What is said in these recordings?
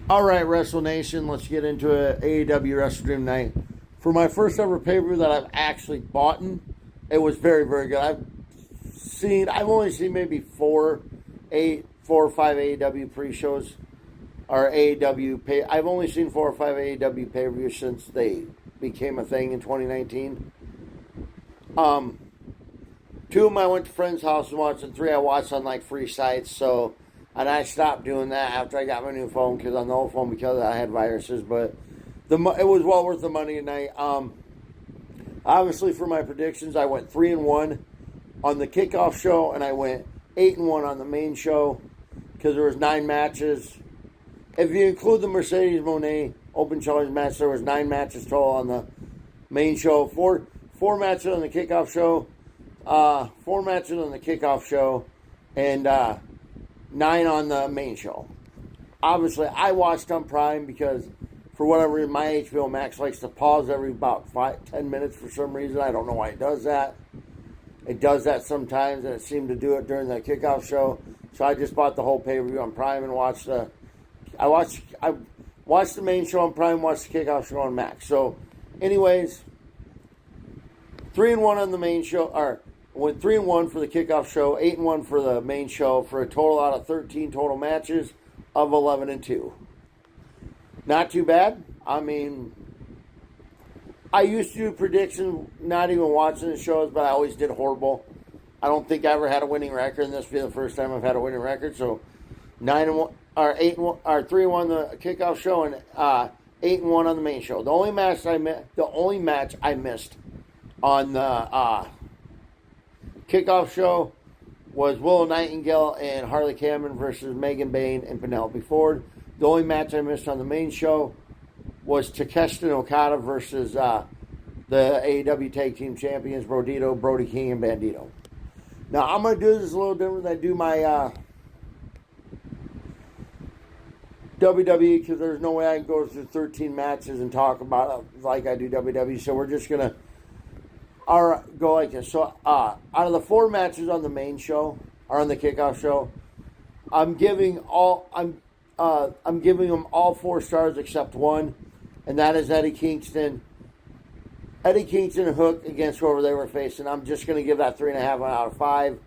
All right, Wrestle Nation, let's get into a AEW Wrestledream night. For my first ever pay-per-view that I've actually bought, it was very, very good. I've only seen maybe four or five AEW pre-shows or AEW pay. I've only seen 4 or 5 AEW pay-per-views since they became a thing in 2019. Two of them I went to friends' house and watched, and three I watched on like free sites. And I stopped doing that after I got my new phone because on the old phone because I had viruses. But it was well worth the money tonight. Obviously, for my predictions, I went 3-1 on the kickoff show, and I went 8-1 on the main show because there was 9 matches. If you include the Mercedes Moné Open Challenge match, there was 9 matches total on the main show. Four matches on the kickoff show. 4 matches on the kickoff show, and 9 on the main show. Obviously, I watched on Prime because, for whatever reason, my HBO Max likes to pause every about 10 minutes for some reason. I don't know why it does that. It does that sometimes, and it seemed to do it during the kickoff show. So I just bought the whole pay-per-view on Prime and watched the main show on Prime, watched the kickoff show on Max. So, anyways, 3-1 on the main show, or went 3-1 for the kickoff show, 8-1 for the main show, for a total out of 13 total matches of 11-2. Not too bad. I mean, I used to do predictions, not even watching the shows, but I always did horrible. I don't think I ever had a winning record, and this will be the first time I've had a winning record. So 9-1 or 8-1 or 3-1 the kickoff show, and 8-1 on the main show. The only match I missed on the kickoff show was Willow Nightingale and Harley Cameron versus Megan Bayne and Penelope Ford. The only match I missed on the main show was Takeshita and Okada versus the AEW Tag Team Champions, Brody King, and Bandito. Now, I'm going to do this a little different than I do my WWE, because there's no way I can go through 13 matches and talk about it like I do WWE. So we're just going to go like this. So out of the 4 matches on the main show, or on the kickoff show, I'm giving them all 4 stars except one, and that is Eddie Kingston and Hook against whoever they were facing. I'm just going to give that 3.5 out of 5.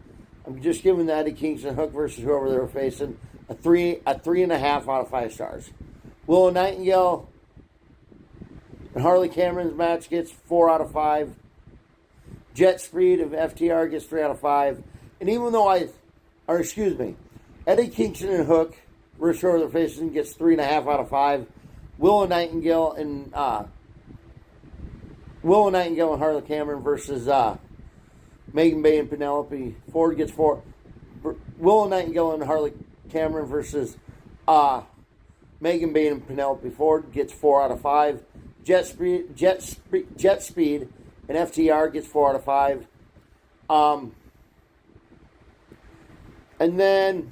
I'm just giving the Eddie Kingston Hook versus whoever they were facing a 3.5 out of 5 stars. Willow Nightingale and Harley Cameron's match gets 4 out of 5. Jet Speed of FTR gets 3 out of 5. And even though Eddie Kingston and Hook versus whoever they're facing gets 3.5 out of 5. Willow Nightingale and Harley Cameron versus Megan Bayne and Penelope Ford gets 4. Willow Nightingale and Harley Cameron versus Megan Bayne and Penelope Ford gets 4 out of 5. Jet Speed and FTR gets 4 out of 5. And then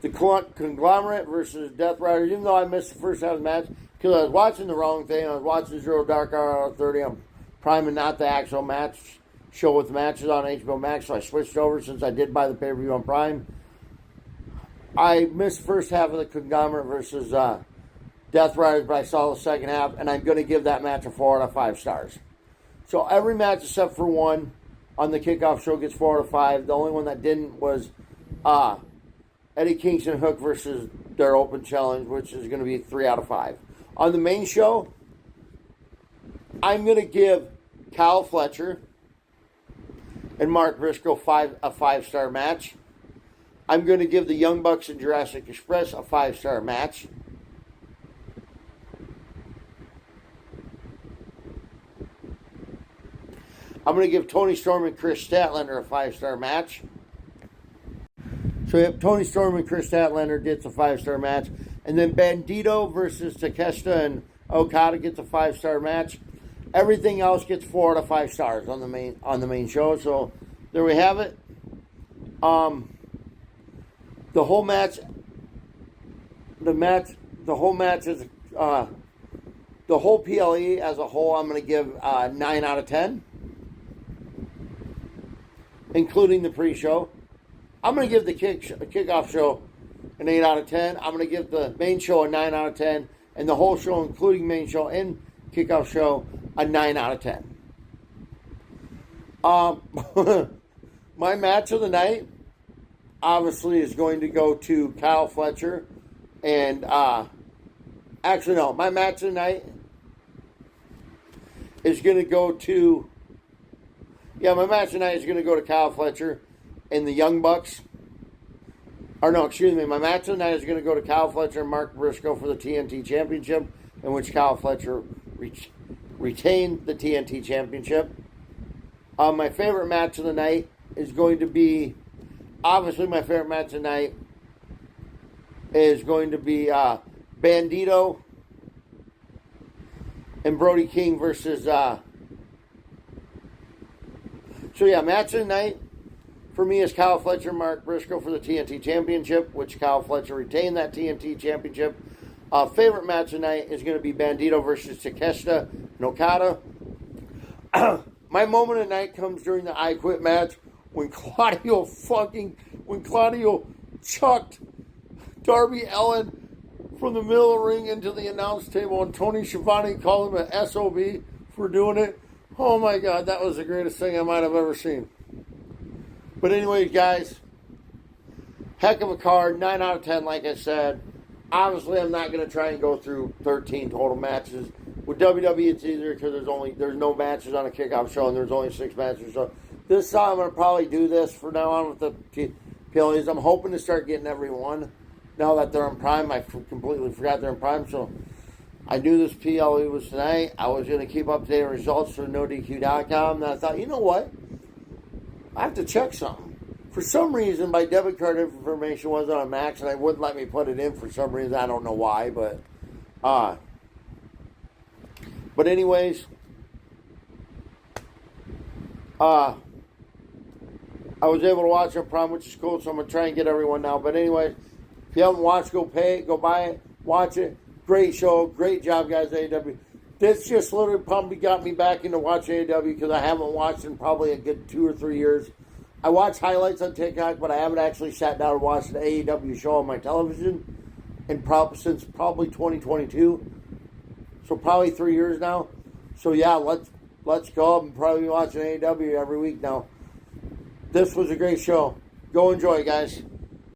the Conglomerate versus Death Riders, even though I missed the first half of the match because I was watching the wrong thing. I was watching Zero Dark Hour out of 30 on Prime and not the actual match show with matches on HBO Max, so I switched over since I did buy the pay-per-view on Prime. I missed the first half of the Conglomerate versus Death Riders, but I saw the second half, and I'm going to give that match a 4 out of 5 stars. So every match except for one on the kickoff show gets 4 out of 5. The only one that didn't was Eddie Kingston Hook versus their Open Challenge, which is going to be 3 out of 5. On the main show, I'm going to give Kyle Fletcher and Mark Briscoe a 5-star match. I'm going to give the Young Bucks and Jurassic Express a 5-star match. I'm going to give Tony Storm and Chris Statlander a 5-star match. So Tony Storm and Chris Statlander gets a 5-star match. And then Bandito versus Takeshita and Okada gets a 5-star match. Everything else gets 4 out of 5 stars on the main show. So there we have it. The whole match is the whole PLE as a whole. I'm going to give 9 out of 10, including the pre-show. I'm going to give the kickoff show an 8 out of 10. I'm going to give the main show a 9 out of 10. And the whole show, including main show and kickoff show, a 9 out of 10. My match of the night, obviously, is going to go to Kyle Fletcher. And, actually, no. My match of the night is going to go to... Yeah, my match tonight is going to go to Kyle Fletcher and the Young Bucks. Or no, excuse me. My match tonight is going to go to Kyle Fletcher and Mark Briscoe for the TNT Championship, in which Kyle Fletcher retained the TNT Championship. My favorite match of the night is going to be... Obviously, my favorite match tonight is going to be Bandito and Brody King versus... So yeah, match of the night for me is Kyle Fletcher and Mark Briscoe for the TNT Championship, which Kyle Fletcher retained that TNT Championship. Favorite match of the night is going to be Bandito versus Takeshita and Okada. My moment of the night comes during the I Quit match when Claudio chucked Darby Allin from the middle of the ring into the announce table, and Tony Schiavone called him an SOB for doing it. Oh my God, that was the greatest thing I might have ever seen. But anyways, guys, heck of a card, 9 out of 10, like I said. Obviously, I'm not going to try and go through 13 total matches. With WWE, it's easier because there's no matches on a kickoff show, and there's only 6 matches. So this time, I'm going to probably do this from now on with the PLEs. I'm hoping to start getting every one now that they're in Prime. I completely forgot they're in Prime, so I knew this PLE was tonight. I was going to keep updating results for NoDQ.com, and I thought, you know what? I have to check something. For some reason, my debit card information wasn't on max, and they wouldn't let me put it in for some reason. I don't know why, but anyways, I was able to watch it on Prime, which is cool, so I'm going to try and get everyone now. But anyways, if you haven't watched, go pay it, go buy it, watch it. Great show, great job, guys, AEW. This just literally probably got me back into watching AEW because I haven't watched in probably a good 2 or 3 years. I watch highlights on TikTok, but I haven't actually sat down and watched an AEW show on my television since probably 2022. So probably 3 years now. So yeah, let's go up and probably be watching AEW every week now. This was a great show. Go enjoy, guys.